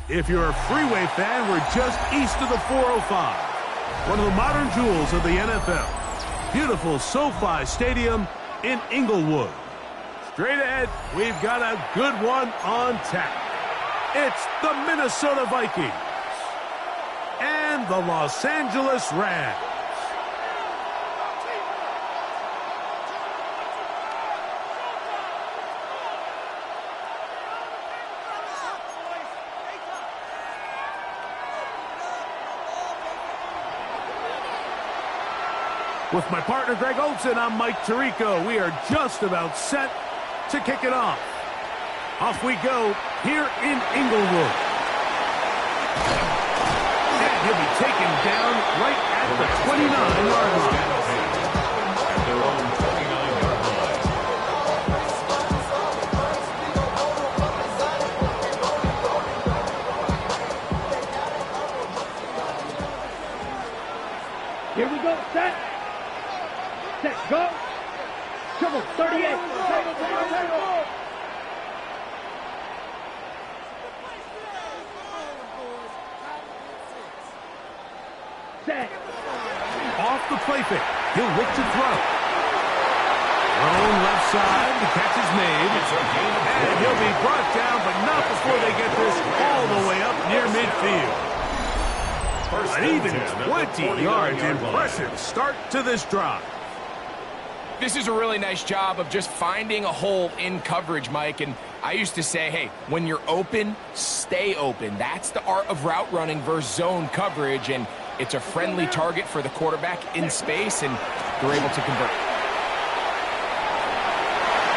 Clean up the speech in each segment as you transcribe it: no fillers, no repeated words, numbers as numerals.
If you're a Freeway fan, we're just east of the 405. One of the modern jewels of the NFL. Beautiful SoFi Stadium in Inglewood. Straight ahead, we've got a good one on tap. It's the Minnesota Vikings and the Los Angeles Rams. With my partner, Greg Olsen, I'm Mike Tirico. We are just about set to kick it off. Off we go here in Inglewood. And he'll be taken down right at the 29-yard line. At their own 29-yard line. Here we go, set. Set, go. Triple, 38. Set. Off the play fake. He'll look to throw. Thrown left side. The catch is made. And he'll be brought down, but not before they get this all the way up near midfield. An even 20 yards. Impressive start to this drive. This is a really nice job of just finding a hole in coverage, Mike. And I used to say, hey, when you're open, stay open. That's the art of route running versus zone coverage. And it's a friendly target for the quarterback in space, and they're able to convert.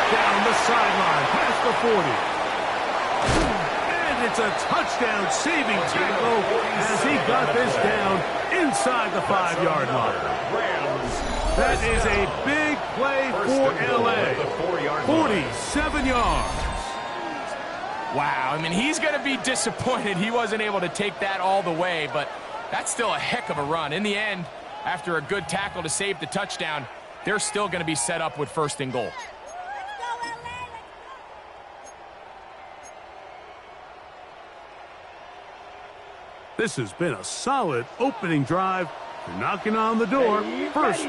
Down the sideline, past the 40. And it's a touchdown-saving tackle as he got this down inside the 5-yard line. That is a big play for L.A. 47 yards. Wow, I mean, he's going to be disappointed he wasn't able to take that all the way, but that's still a heck of a run. In the end, after a good tackle to save the touchdown, they're still going to be set up with 1st and goal. This has been a solid opening drive. They're knocking on the door. 1st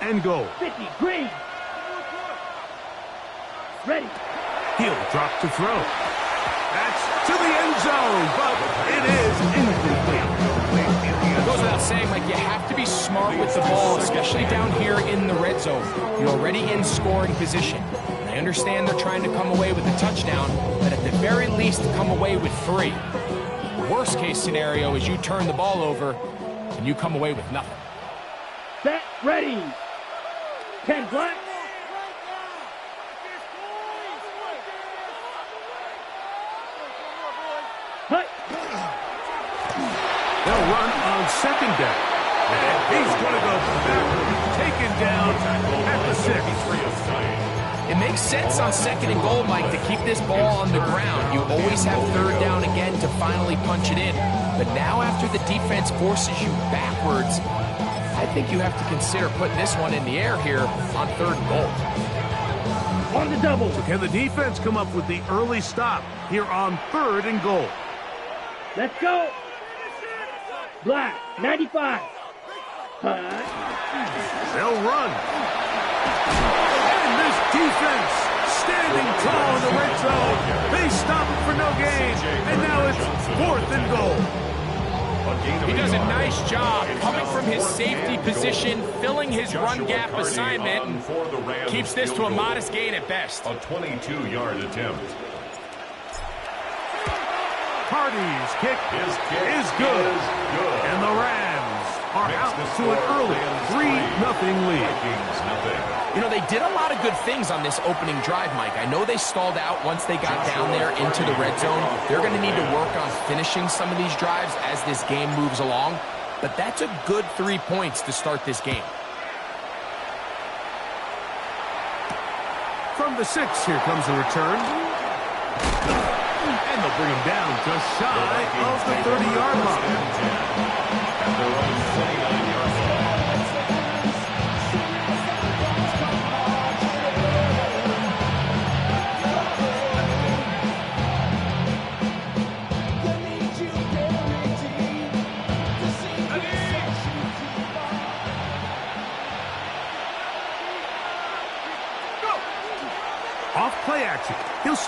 and goal. 50, green. Ready. He'll drop to throw. That's to the end zone, but it is incomplete. It goes without saying, like, you have to be smart with the ball, especially down here in the red zone. You're already in scoring position. And I understand they're trying to come away with a touchdown, but at the very least, come away with 3. The worst case scenario is you turn the ball over and you come away with nothing. Set, ready. 10 black. They'll run on 2nd down. And he's going to go backwards, taken down at the 6. It makes sense on 2nd and goal, Mike, to keep this ball on the ground. You always have 3rd down again to finally punch it in. But now after the defense forces you backwards, I think you have to consider putting this one in the air here on 3rd and goal. On the double. So can the defense come up with the early stop here on 3rd and goal? Let's go. Black, 95. They'll run. And this defense standing tall in the red zone. They stop it for no gain. And now it's 4th and goal. He does a nice job coming from his safety position, filling his run gap assignment, and keeps this to a modest gain at best. A 22-yard attempt. Hardy's kick is good. And the Rams are out to an early 3-0 lead. You know, they did a lot of good things on this opening drive, Mike. I know they stalled out once they got down there into the red zone. They're going to need to work on finishing some of these drives as this game moves along. But that's a good 3 points to start this game. From the 6, here comes a return. And they'll bring him down just shy of the 30-yard line. At their own 29-yard line.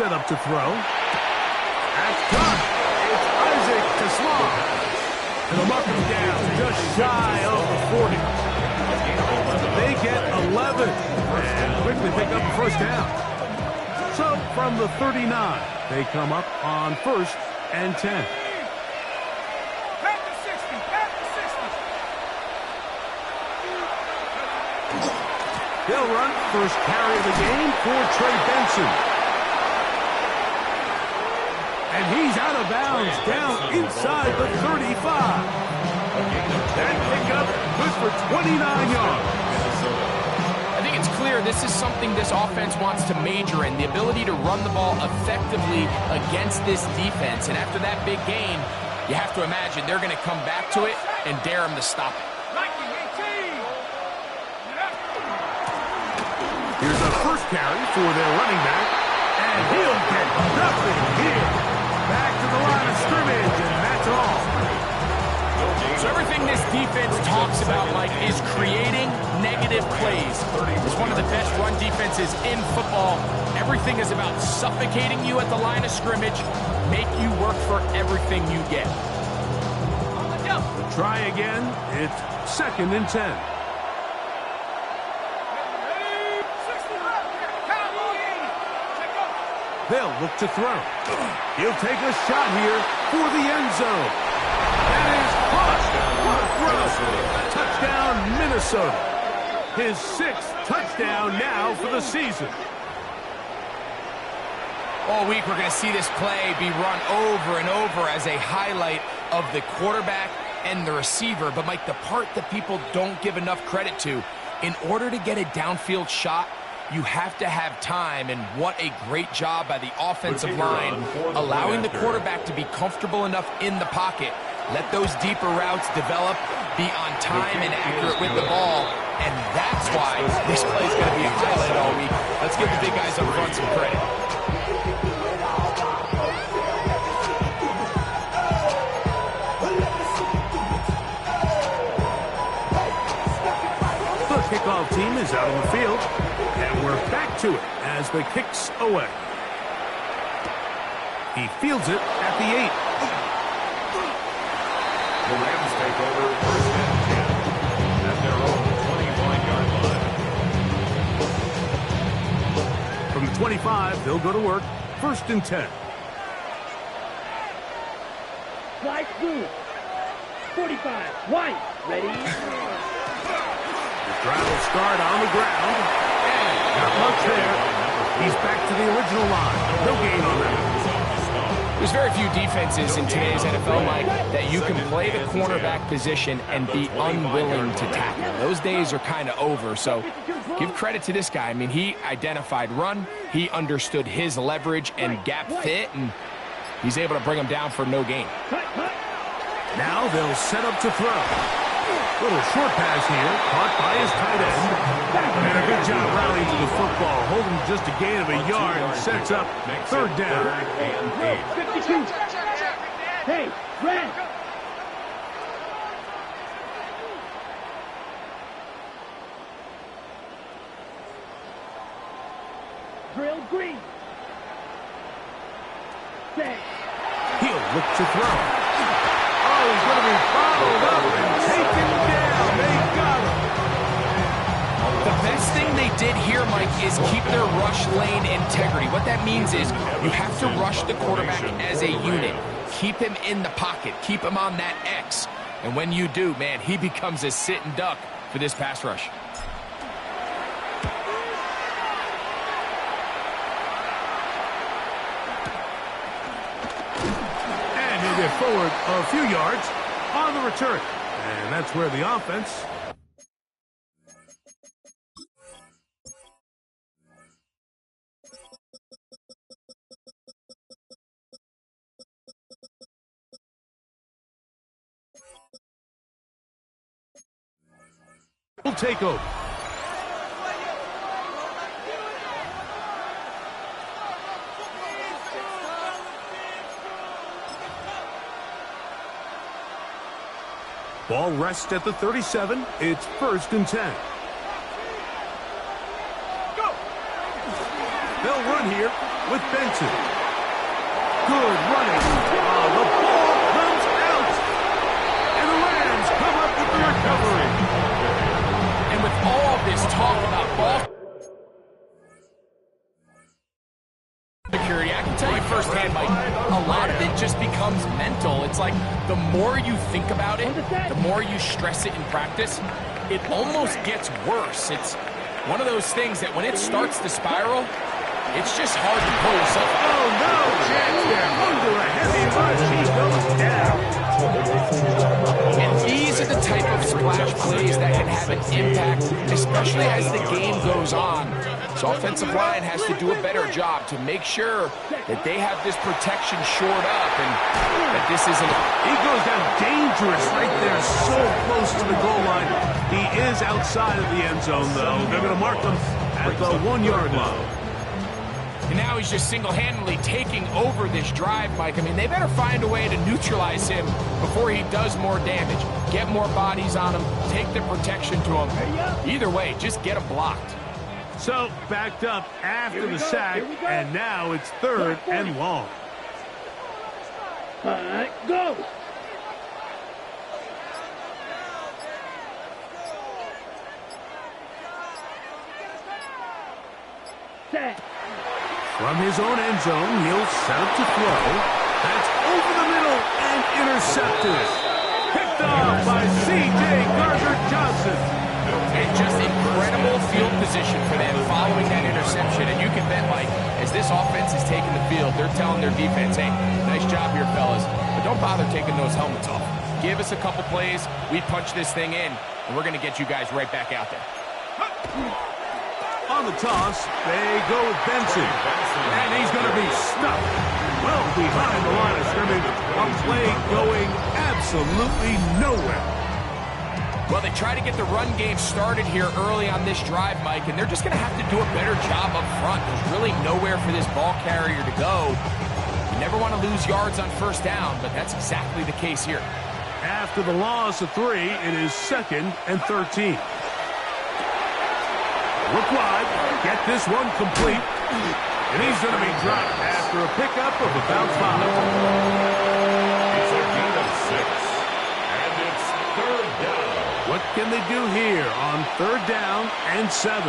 set up to throw. That's caught. It's Isaac Teslam. And the mark is down just shy of the 40. They get 11 and quickly pick up the first down. So from the 39, they come up on 1st and 10. They'll run first carry of the game for Trey Benson. And he's out of bounds down inside the 35. That pickup good for 29 yards. I think it's clear this is something this offense wants to major in, the ability to run the ball effectively against this defense. And after that big gain, you have to imagine they're going to come back to it and dare them to stop it. Here's a first carry for their running back, and he'll get nothing here. Back to the line of scrimmage, and that's all. So everything this defense talks about, Mike, is creating negative plays. It's one of the best run defenses in football. Everything is about suffocating you at the line of scrimmage, make you work for everything you get. Try again. It's 2nd and 10. They'll look to throw. He'll take a shot here for the end zone. That is caught. What a throw. Touchdown, Minnesota. His 6th touchdown now for the season. All week we're going to see this play be run over and over as a highlight of the quarterback and the receiver. But, Mike, the part that people don't give enough credit to, in order to get a downfield shot, you have to have time, and what a great job by the offensive line, allowing the quarterback to be comfortable enough in the pocket. Let those deeper routes develop, be on time and accurate with the ball, and that's why this play is going to be a highlight all week. Let's give the big guys up front some credit. The kickoff team is out on the field. And we're back to it as the kick's away. He fields it at the 8. The Rams take over 1st and 10 at their own 25-yard line. From the 25, they'll go to work. 1st and 10. Slide through. 45. Wide. Ready? The drive will start on the ground. Not much there. He's back to the original line. No gain on that. There's very few defenses in today's NFL, Mike, that you can play the cornerback position and be unwilling to tackle. Those days are kind of over, so give credit to this guy. I mean, he identified run, he understood his leverage and gap fit, and he's able to bring him down for no gain. Now they'll set up to throw. Little short pass here, caught by his tight end. And a good job rallying to the football, holding just a gain of a yard, and sets up 3rd down. 52. Hey, red. Drill green. Set. He'll look to throw. Oh, he's going to be followed up and taken down. They got him. The best thing they did here, Mike, is keep their rush lane integrity. What that means is you have to rush the quarterback as a unit. Keep him in the pocket. Keep him on that X. And when you do, man, he becomes a sitting duck for this pass rush. And he'll get forward a few yards on the return. And that's where the offense will take over. Ball rests at the 37. It's 1st and 10. Go! They'll run run here with Benson. Good running. The ball comes out. And the Rams come up with the recovery. And with all this talk about ball security, I can tell you firsthand, Mike, a lot of it just becomes mental. It's like the more you think about it, the more you stress it in practice, it almost gets worse. It's one of those things that when it starts to spiral, it's just hard to pull yourself out. Oh, no chance there. Under a heavy rush, he goes down. And these are the type of splash plays that can have an impact, especially as the game goes on. So offensive line has to do a better job to make sure that they have this protection shored up and that this isn't... He goes down dangerous right there, so close to the goal line. He is outside of the end zone, though. They're going to mark him at the 1-yard line. And now he's just single-handedly taking over this drive, Mike. I mean, they better find a way to neutralize him before he does more damage. Get more bodies on him, take the protection to him. Either way, just get him blocked. So, backed up after the sack, and now it's 3rd and long. Go! Set. From his own end zone, he'll set up to throw. That's over the middle and intercepted. Picked off by C.J. Gardner-Johnson. And just incredible field position for them following that interception. And you can bet, Mike, as this offense is taking the field, they're telling their defense, hey, nice job here, fellas. But don't bother taking those helmets off. Give us a couple plays, we punch this thing in, and we're going to get you guys right back out there. On the toss, they go with Benson. And he's going to be stuck well behind the line of scrimmage. A play going absolutely nowhere. Well, they try to get the run game started here early on this drive, Mike, and they're just going to have to do a better job up front. There's really nowhere for this ball carrier to go. You never want to lose yards on first down, but that's exactly the case here. After the loss of 3, it is 2nd and 13. Look wide, get this one complete, and he's going to be dropped after a pickup of about 5. It's a gain of 6, and it's 3rd down. What can they do here on 3rd down and 7?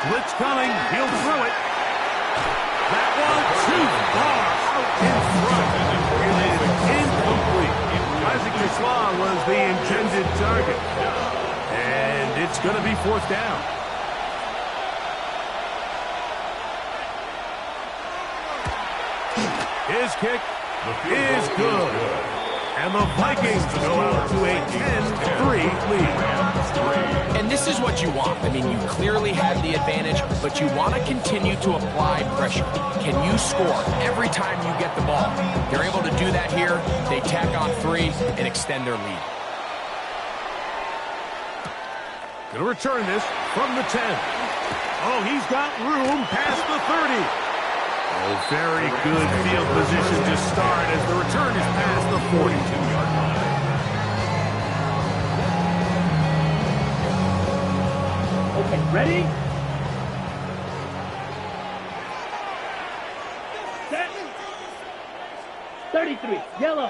Blitz coming, he'll throw it. That one too far out in front. It is incomplete. Isaac Kisla was the intended target. And it's going to be 4th down. His kick is good. And the Vikings go out to a 10-3 lead. And this is what you want. I mean, you clearly have the advantage, but you want to continue to apply pressure. Can you score every time you get the ball? They're able to do that here. They tack on 3 and extend their lead. Going to return this from the 10. Oh, he's got room past the 30. Oh, very good field position to start as the return is past the 42-yard line. Okay, ready? Set. 33, yellow.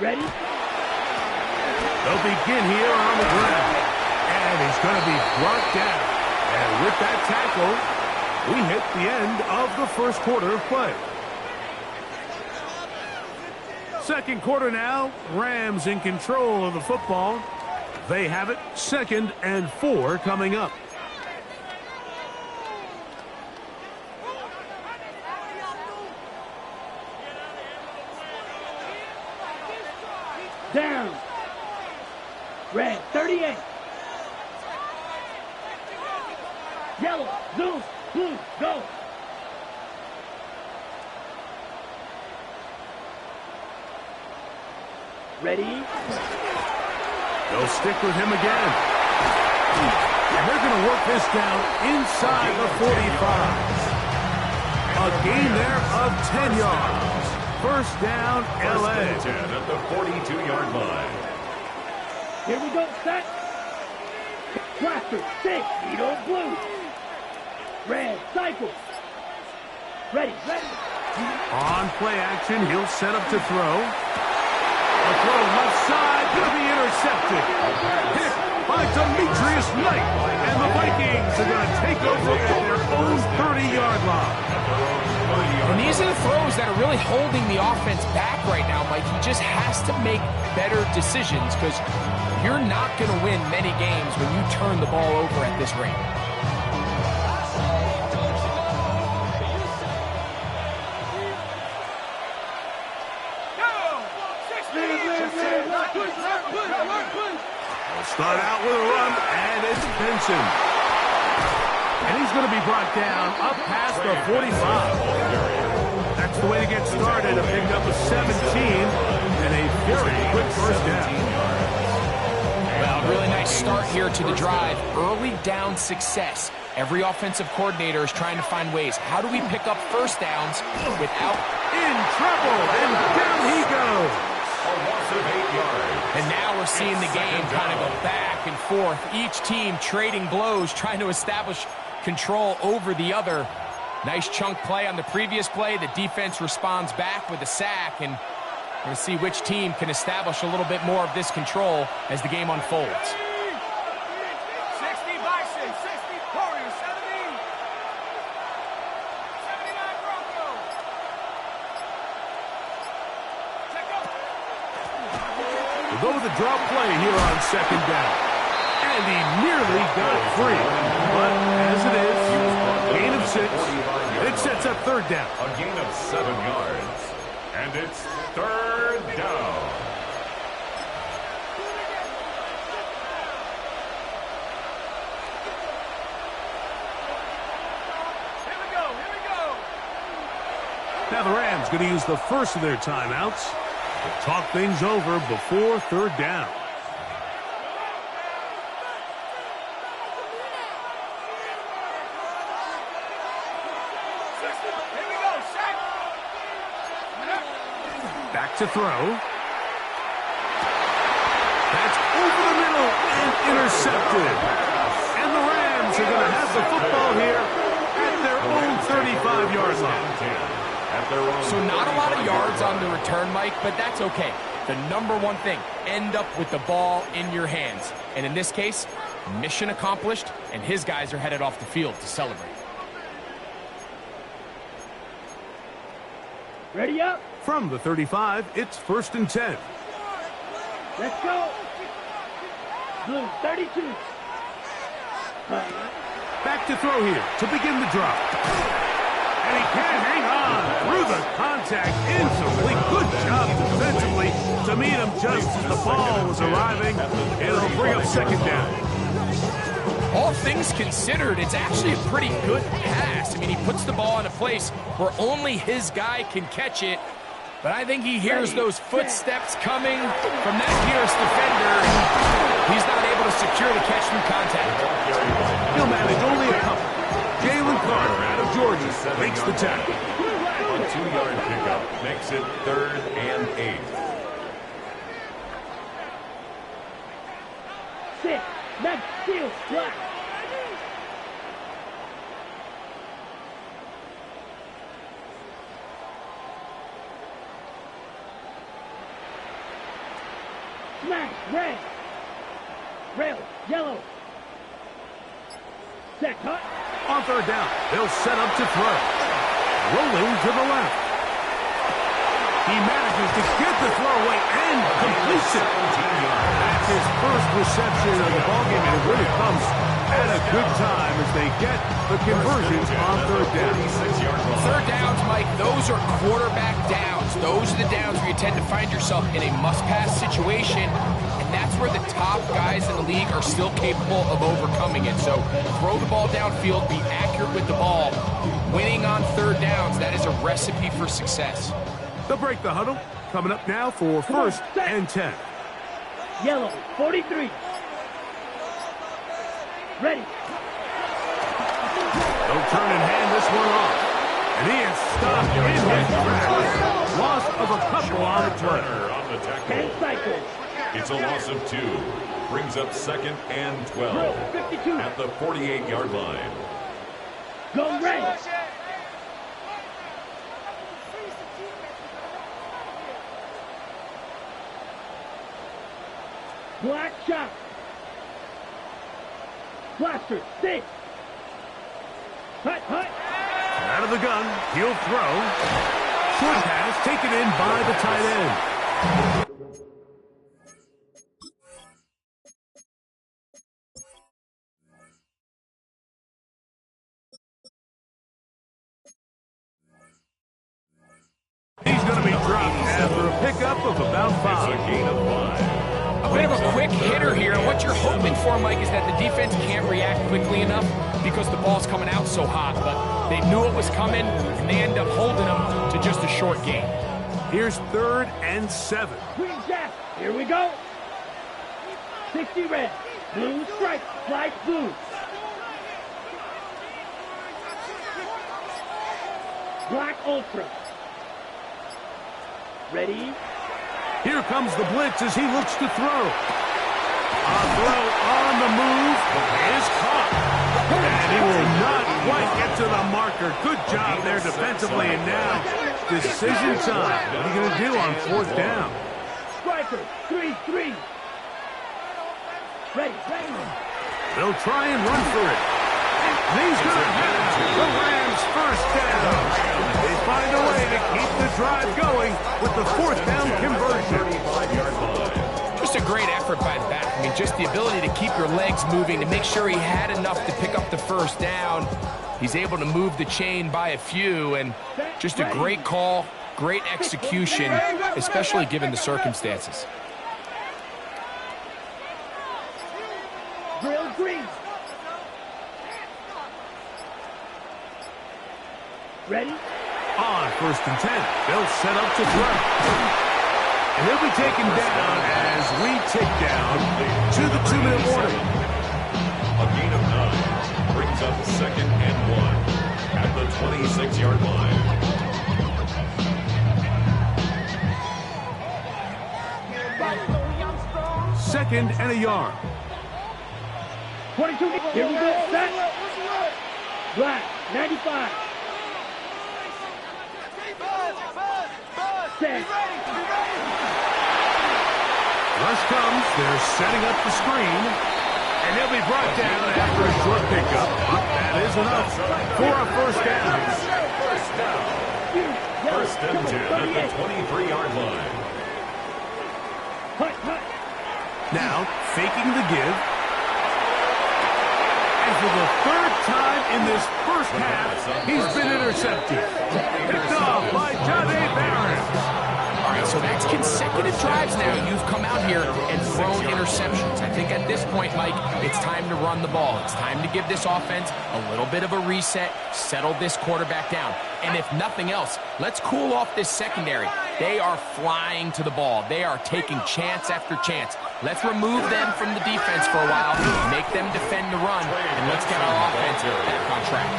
Ready? They'll begin here on the ground. And he's going to be brought down. And with that tackle, we hit the end of the first quarter of play. Second quarter now, Rams in control of the football. They have it 2nd and 4 coming up. Down. Red, 38. Yellow, zoom, blue, go. Ready? They'll stick with him again. And they're going to work this down inside the 45. A gain there of 10 yards. First down, LA. 10 at the 42-yard line. Here we go, set. Blaster, 6, needle, blue. Red, cycle. Ready, ready. On play action, he'll set up to throw. A throw left side, gonna be intercepted. Hit by Demetrius Knight. And the Vikings are gonna take over at their own 30-yard line. And these are the throws that are really holding the offense back right now, Mike. He just has to make better decisions because you're not going to win many games when you turn the ball over at this rate. They'll start out with a run, and it's Benson. And he's going to be brought down up past the 45. That's the way to get started. A pick up of 17 and a very quick first down. Well, really nice start here to the drive. Early down success. Every offensive coordinator is trying to find ways. How do we pick up first downs without... In trouble, and down he goes. A loss of 8 yards. And now we're seeing the game kind of go back and forth. Each team trading blows, trying to establish control over the other. Nice chunk play on the previous play. The defense responds back with a sack, and we're going to see which team can establish a little bit more of this control as the game unfolds. 60 Bison, 60 Warriors, 70. 79 Broncos. Check up. We'll go with the drop play here on second down. And he nearly got it free. But as it is, gain of 6. It sets up third down. A gain of 7 yards. And it's third down. Here we go, here we go. Now the Rams going to use the first of their timeouts to talk things over before third down. Back to throw. That's over the middle and intercepted. And the Rams are going to have the football here at their own 35-yard line. So not a lot of yards on the return, Mike, but that's okay. The number one thing, end up with the ball in your hands. And in this case, mission accomplished, and his guys are headed off the field to celebrate. Ready up. From the 35, it's 1st and 10. Let's go. Blue, 32. Back to throw here to begin the drop. And he can't hang on through the contact. Incomplete. Good job defensively to meet him just as the ball was arriving. And it'll bring up second down. All things considered, it's actually a pretty good pass. I mean, he puts the ball in a place where only his guy can catch it. But I think he hears those footsteps coming from that Pierce defender. He's not able to secure the catch through contact. He'll manage only a couple. Jalen Carter out of Georgia makes the tackle. A 2-yard pickup makes it 3rd and 8. 6. Next steal. Black. Smash. Red. Rail. Yellow. Set. Cut. On third down, they'll set up to throw. Rolling to the left. He manages to get the throw away and completes it. That's his first reception of the ballgame, and it really comes at a good time as they get the conversions on third down. Third downs, Mike, those are quarterback downs. Those are the downs where you tend to find yourself in a must-pass situation, and that's where the top guys in the league are still capable of overcoming it. So throw the ball downfield, be accurate with the ball. Winning on third downs, that is a recipe for success. They'll break the huddle. Coming up now for 1st and 10. Yellow. 43. Ready. They'll turn and hand this one off. And he is stopped in his tracks. Loss of a couple on the play. 10 cycles. It's a loss of 2. brings up 2nd and 12 52. at the 48-yard line. Go red. Black shot. Blaster, 6. Hut, hut. Out of the gun, he'll throw. Short pass taken in by the tight end. He's going to be dropped after a pickup of about 5. It's a gain of 5. A bit of a quick hitter here. What you're hoping for, Mike, is that the defense can't react quickly enough because the ball's coming out so hot. But they knew it was coming, and they end up holding them to just a short gain. Here's 3rd and 7. Green jack. Here we go. 60 red. Blue stripe. Flag blue. Black ultra. Ready? Here comes the blitz as he looks to throw. A throw on the move is caught. And he will not quite get to the marker. Good job there defensively. And now, decision time. What are you going to do on 4th down? Striker. 3-3. Ready. They'll try and run for it. And he's going to have the Rams' 1st down. They find a way to keep the drive going with the 4th down conversion. Just a great effort by the back. I mean, just the ability to keep your legs moving, to make sure he had enough to pick up the 1st down. He's able to move the chain by a few, and just a great call, great execution, especially given the circumstances. Drill green. Ready? On 1st and 10, they'll set up to throw. And he'll be taken down as we tick down to the 2-minute warning. A gain of 9 brings up 2nd and 1 at the 26-yard line. Second and a yard. 22. Here we go. Set. Black. 95. Set. Rush comes. They're setting up the screen. And he'll be brought down after a short pickup. But that is enough for a 1st down. First and 10 at the 23-yard line. Hut. Now, faking the give. And for the 3rd time in this 1st half, he's been intercepted. Picked off by Jahdae Barron. All right, so that's consecutive drives now. You've come out here and thrown interceptions. I think at this point, Mike, it's time to run the ball. It's time to give this offense a little bit of a reset, settle this quarterback down. And if nothing else, let's cool off this secondary. They are flying to the ball. They are taking chance after chance. Let's remove them from the defense for a while, make them defend the run, and let's get our offense back on track.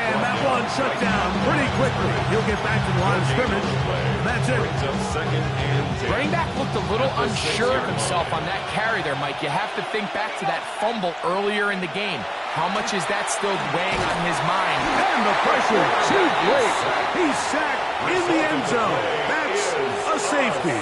And that one shut down pretty quickly. He'll get back to the line of scrimmage. That's it. Running back looked a little unsure of himself on that carry there, Mike. You have to think back to that fumble earlier in the game. How much is that still weighing on his mind? And the pressure too great. He's sacked in the end zone. That's a safety.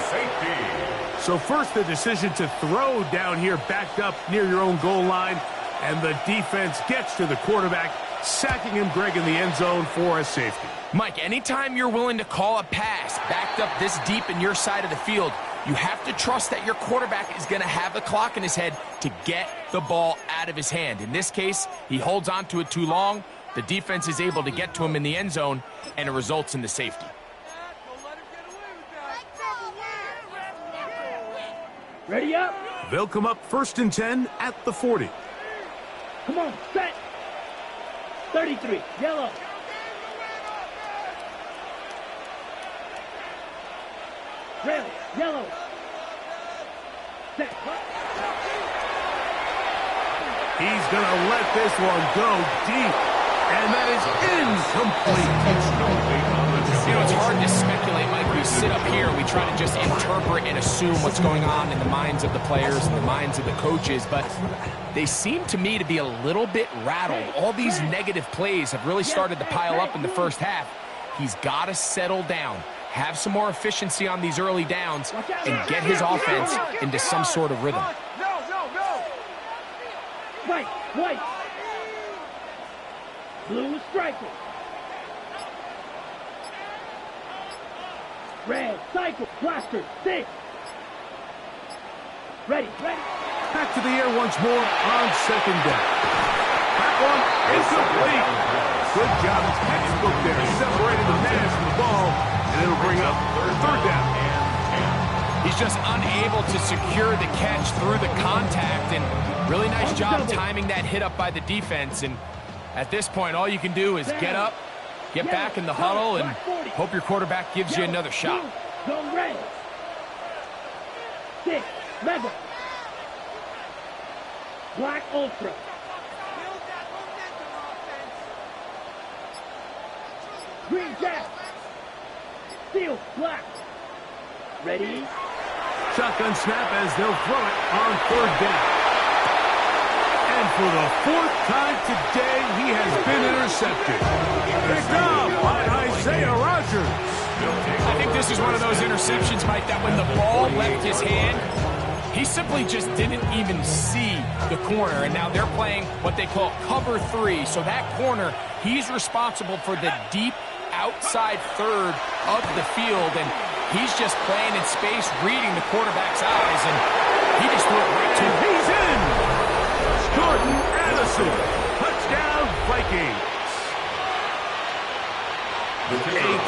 So first the decision to throw down here backed up near your own goal line. And the defense gets to the quarterback, sacking him, Greg, in the end zone for a safety. Mike, anytime you're willing to call a pass backed up this deep in your side of the field, you have to trust that your quarterback is going to have the clock in his head to get the ball out of his hand. In this case, he holds on to it too long. The defense is able to get to him in the end zone, and it results in the safety. Ready up. They'll come up 1st and 10 at the 40. Come on, set. 33, yellow. Red, yellow. Set. He's going to let this one go deep. And that is incomplete. You know, it's hard to speculate, Mike. We sit up here, we try to just interpret and assume what's going on in the minds of the players and the minds of the coaches, but they seem to me to be a little bit rattled. All these negative plays have really started to pile up in the first half. He's got to settle down, have some more efficiency on these early downs, and get his offense into some sort of rhythm. White. Blue striker. Red, cycle, blaster, 6. Ready. Back to the air once more on second down. That one incomplete. Good job. Textbook there, separating the man from the ball, and it'll bring up third down. He's just unable to secure the catch through the contact, and really nice job timing that hit up by the defense. And at this point, all you can do is get up, get back in the huddle, and hope your quarterback gives you another shot. Go red. 6, mega. Black ultra. Green jack. Steel black. Ready? Shotgun snap as they'll throw it on third down. And for the 4th time today, he has been intercepted. Picked up by Isaiah Rodgers. I think this is one of those interceptions, Mike, that when the ball left his hand, he simply just didn't even see the corner. And now they're playing what they call cover 3. So that corner, he's responsible for the deep outside third of the field. And he's just playing in space, reading the quarterback's eyes, and he just threw it right to him. He's in! Jordan Addison, touchdown Vikings. A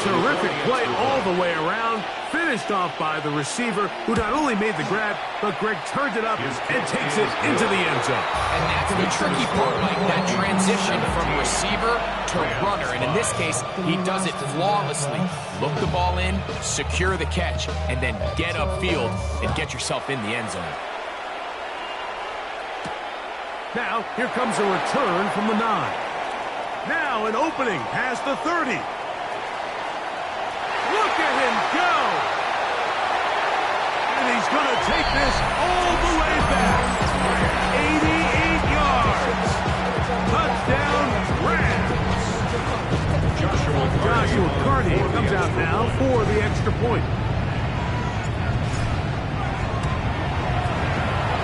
terrific play all the way around, finished off by the receiver, who not only made the grab, but Greg turned it up and takes it into the end zone. And that's the tricky part, Mike, that transition from receiver to runner. And in this case, he does it flawlessly. Look the ball in, secure the catch, and then get upfield and get yourself in the end zone. Now, here comes a return from the 9. Now an opening past the 30. Look at him go! And he's going to take this all the way back. 88 yards. Touchdown, Rams. Joshua Carney comes out now for the extra point.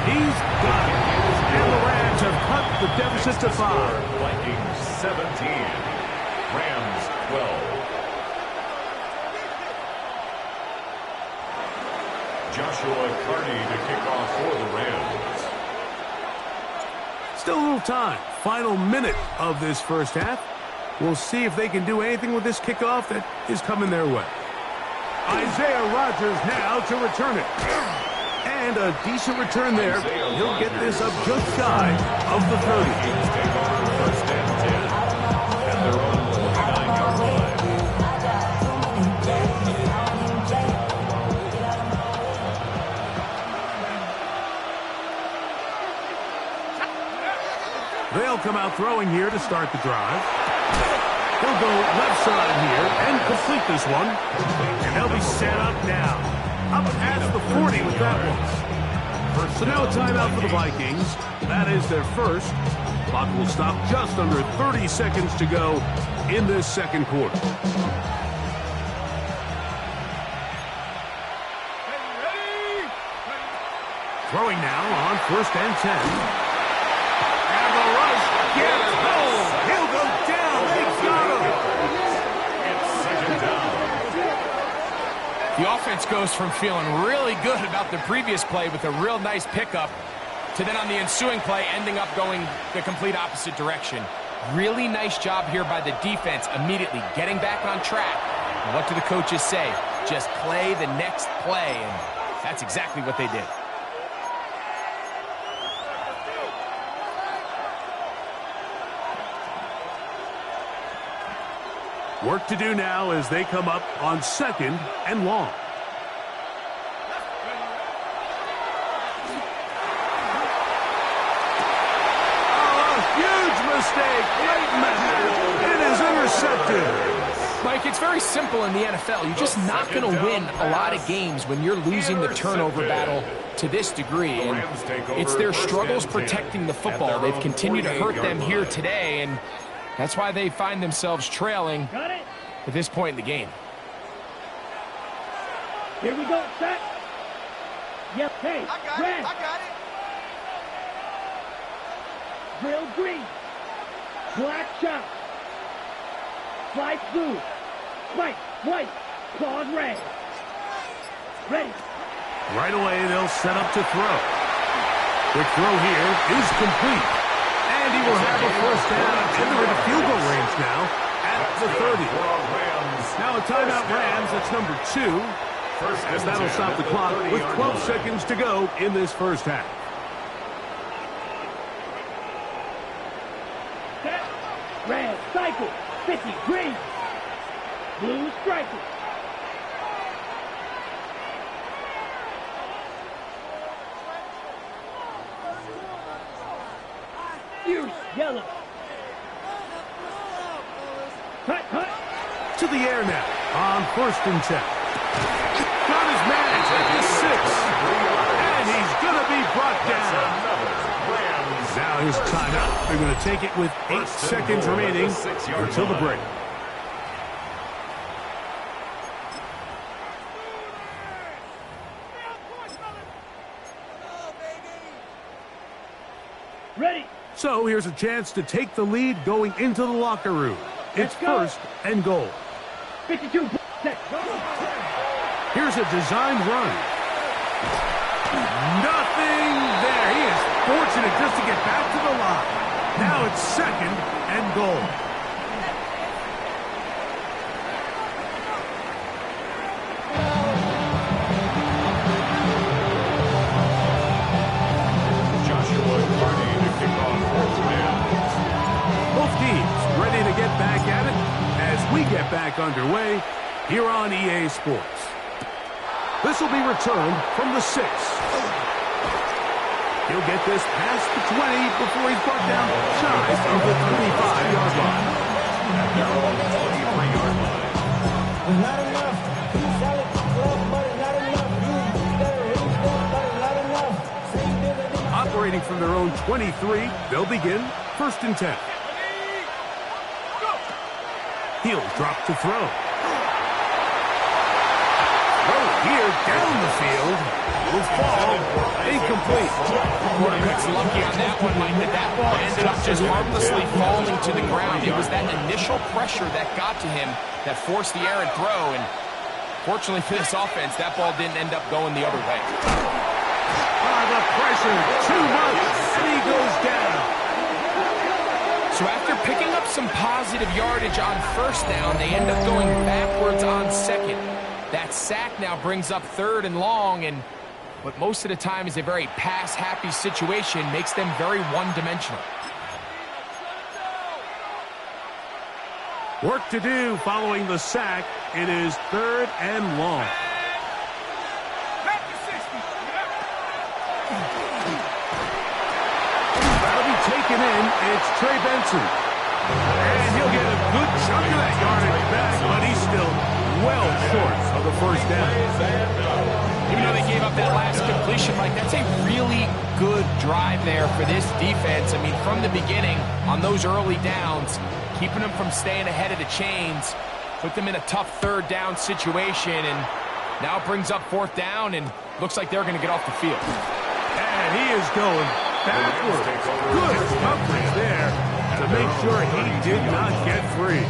He's got it. And the Rams have cut the deficit to 5. Vikings 17. Rams 12. Joshua Carney to kick off for the Rams. Still a little time. Final minute of this first half. We'll see if they can do anything with this kickoff that is coming their way. Isaiah Rodgers now to return it. And a decent return there. He'll get this up just shy of the 30. Take over first and 10 at their own 49-yard line. They'll come out throwing here to start the drive. He'll go left side here and complete this one. And they'll be set up now. Up past the 40 with that one. So now a timeout for the Vikings. That is their first. Clock will stop just under 30 seconds to go in this second quarter. Throwing now on first and 10. And the rush gets home. He'll go down. They got him. It's second down. The offense goes from feeling really good about the previous play with a real nice pickup to then on the ensuing play ending up going the complete opposite direction. Really nice job here by the defense immediately getting back on track. And what do the coaches say? Just play the next play, and that's exactly what they did. Work to do now as they come up on second and long. Oh, a huge mistake. Great message. Mike, it's very simple in the NFL. You're just not going to win a lot of games when you're losing the turnover battle to this degree. And it's their struggles protecting the football. They've continued to hurt them here today, and that's why they find themselves trailing at this point in the game. Here we go, set. Yep, hey, red. I got it. Drill green. Black shot. Slide blue. Spike white. Claws red. Ready. Right away, they'll set up to throw. Quick throw here is complete. And he will have a first down. And they're in the field goal range now at the 30. Now a timeout Rams. That's number 2. As that'll stop the clock with 12 seconds to go in this first half. Set. Red cycle. 50 green. Blue striker. Fierce yellow. Cut, cut. To the air now on 1st and 10. Got his man at the 6. And he's going to be brought down. Now his timeout. They're going to take it with 8 seconds remaining until the break. Ready. So here's a chance to take the lead going into the locker room. It's 1st and goal. 52. Set. Go. Here's a designed run. Nothing there. He is fortunate just to get back to the line. Now it's 2nd and goal. Joshua Carney to kick off 4th down. Both teams ready to get back at it as we get back underway here on EA Sports. This will be returned from the 6. He'll get this past the 20 before he's brought down shy of the 35-yard line. At their own 23-yard line. It's not enough. He's solid, but it's not enough. You better reach them, but it's not enough. Same difference. Operating from their own 23, they'll begin 1st and 10. He'll drop to throw. Here down the field will fall incomplete. Quarterback's lucky on that one, Mike, that ball ended up just harmlessly falling to the ground. It was that initial pressure that got to him that forced the errant throw, and fortunately for this offense, that ball didn't end up going the other way. The pressure, too much, and he goes down. So after picking up some positive yardage on 1st down, they end up going backwards on 2nd. That sack now brings up 3rd and long, and what most of the time is a very pass-happy situation makes them very one-dimensional. Work to do following the sack. It is 3rd and long. That'll be taken in. It's Trey Benson. And he'll get a good chunk of that yardage back, but he's still well short of the 1st down. Even though they gave up that last completion, Mike, that's a really good drive there for this defense. I mean, from the beginning, on those early downs, keeping them from staying ahead of the chains, put them in a tough 3rd down situation, and now it brings up 4th down, and looks like they're going to get off the field. And he is going backwards. Good coverage there to make sure he did not get free.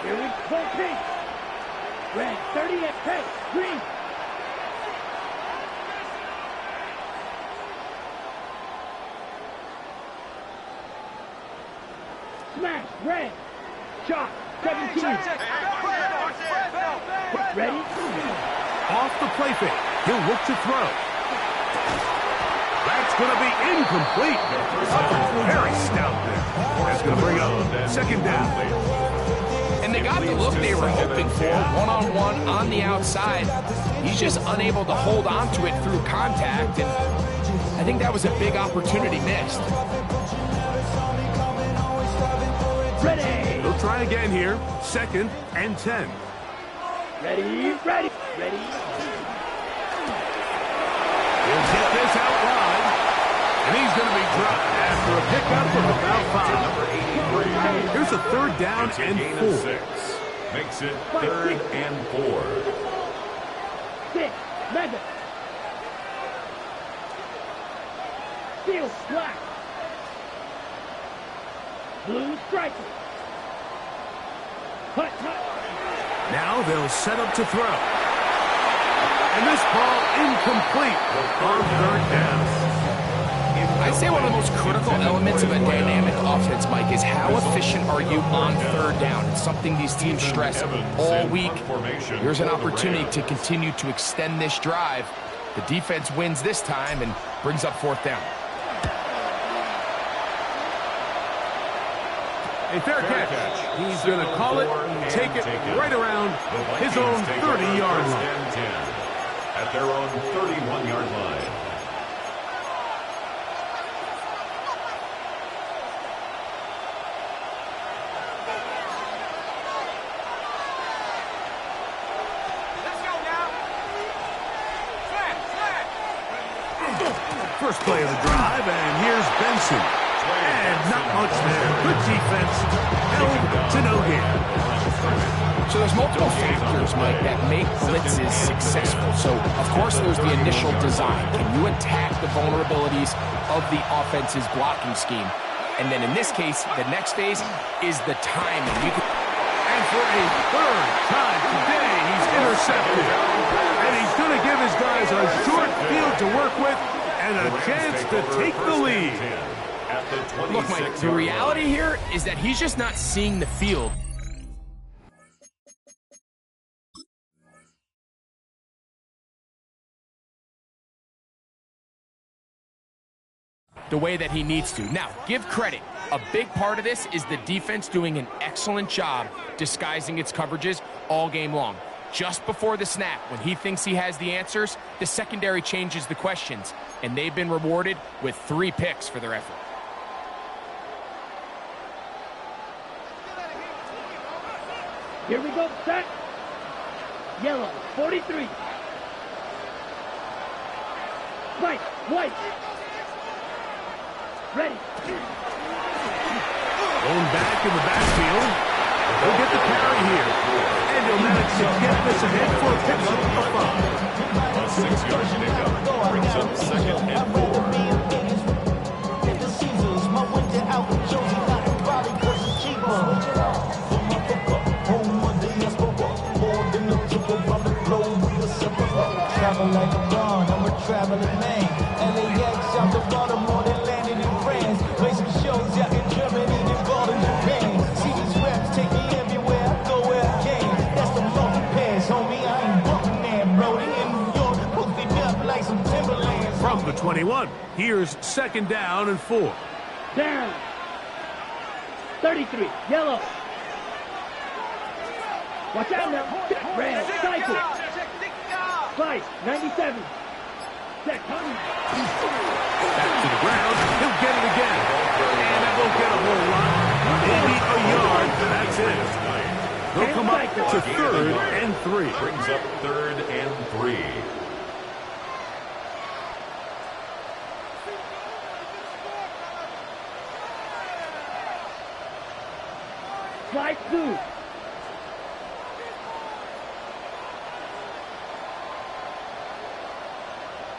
Here we go, pink. Red, 30 at pink. Green. Smash, red. Shot, 17. Ready? Off the play fake. He'll look to throw. That's going to be incomplete. Very stout there. That's going to bring up 2nd down. And And they got the look they were hoping for, one-on-one on the outside. He's just unable to hold on to it through contact, and I think that was a big opportunity missed. Ready. They'll try again here. 2nd and 10. Ready. Ready. Ready. He'll get this out wide. And he's going to be dropped after a pickup of about 5. Here's a 3rd down and 4. 6. Makes it 3rd and 4. 6. Mega. Steel black. Blue striker. Hut, hut. Now they'll set up to throw. And this ball incomplete on 3rd down. I'd say one of the most critical elements of a dynamic offense, Mike, is how efficient are you on 3rd down. It's something these teams stress all week. Here's an opportunity to continue to extend this drive. The defense wins this time and brings up 4th down. A fair catch. He's going to call it, take it right around his own 30-yard line. At their own 31-yard line. First play of the drive, and here's Benson. And not much there. Good defense. Held to no gain. So there's multiple factors, Mike, that make blitzes successful. So, of course, there's the initial design. Can you attack the vulnerabilities of the offense's blocking scheme? And then in this case, the next phase is the timing. And for a 3rd time today, he's intercepted. And he's going to give his guys a short field to work with and a chance to take the lead. Look, Mike, the reality here is that he's just not seeing the field the way that he needs to. Now, give credit. A big part of this is the defense doing an excellent job disguising its coverages all game long. Just before the snap, when he thinks he has the answers, the secondary changes the questions, and they've been rewarded with 3 picks for their effort. Here we go, set. Yellow, 43. White, white. Ready. Going back in the backfield. He'll get the carry here. And he'll manage to get this ahead for a pickup of 5. A 6-yard pickup brings up 2nd and 4. Travel like a gun, I'm a traveling man. LAX out to Baltimore, they landed in France. Play some shows out in Germany, then ball in Japan. See these reps take me everywhere, I go where I can. That's the long pass, homie, I ain't walking there, Brody. In New York, hooked it up like some Timberlands. From the 21, here's 2nd down and 4. Down. 33, yellow. Watch out now. Red, cycle. Slice, 97. Set, coming. Back to the ground. He'll get it again. And that won't get a whole lot. Maybe a yard. That's it. They'll come up to 3rd and 3. Brings up 3rd and 3. Slide through.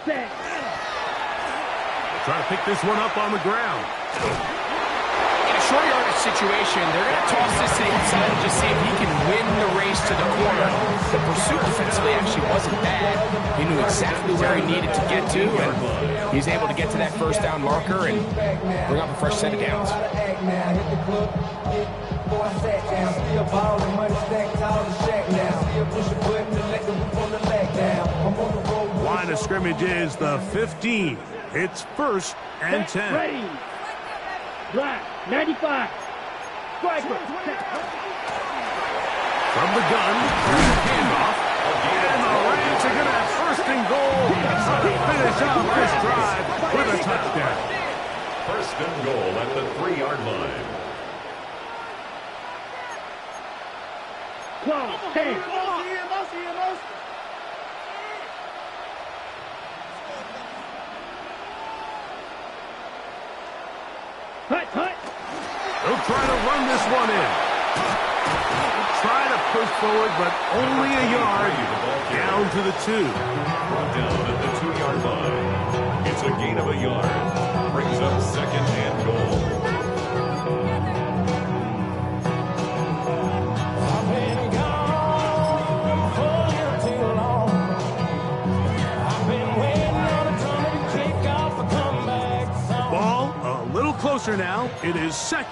Set. Try to pick this one up on the ground. In a short yardage situation, they're going to toss this to the inside and just see if he can win the race to the corner. The pursuit defensively actually wasn't bad. He knew exactly where he needed to get to, and he's able to get to that 1st down marker and bring up a fresh set of downs. Line of scrimmage is the 15. It's 1st and 10. Ready. Black, 95. Striker. From the gun, here's the handoff. And the Rams are going to have first and goal to finish off this drive with a touchdown. First and goal at the 3-yard line. Close. Hey. Hut, hut. They'll try to run this one in. Try to push forward, but only a yard. Down to the 2. Brought down at the 2-yard line. It's a gain of a yard. Brings up second and goal. I've been gone for too long. I've been waiting on a drummer to kick off a comeback song. Ball a little closer now. It is second.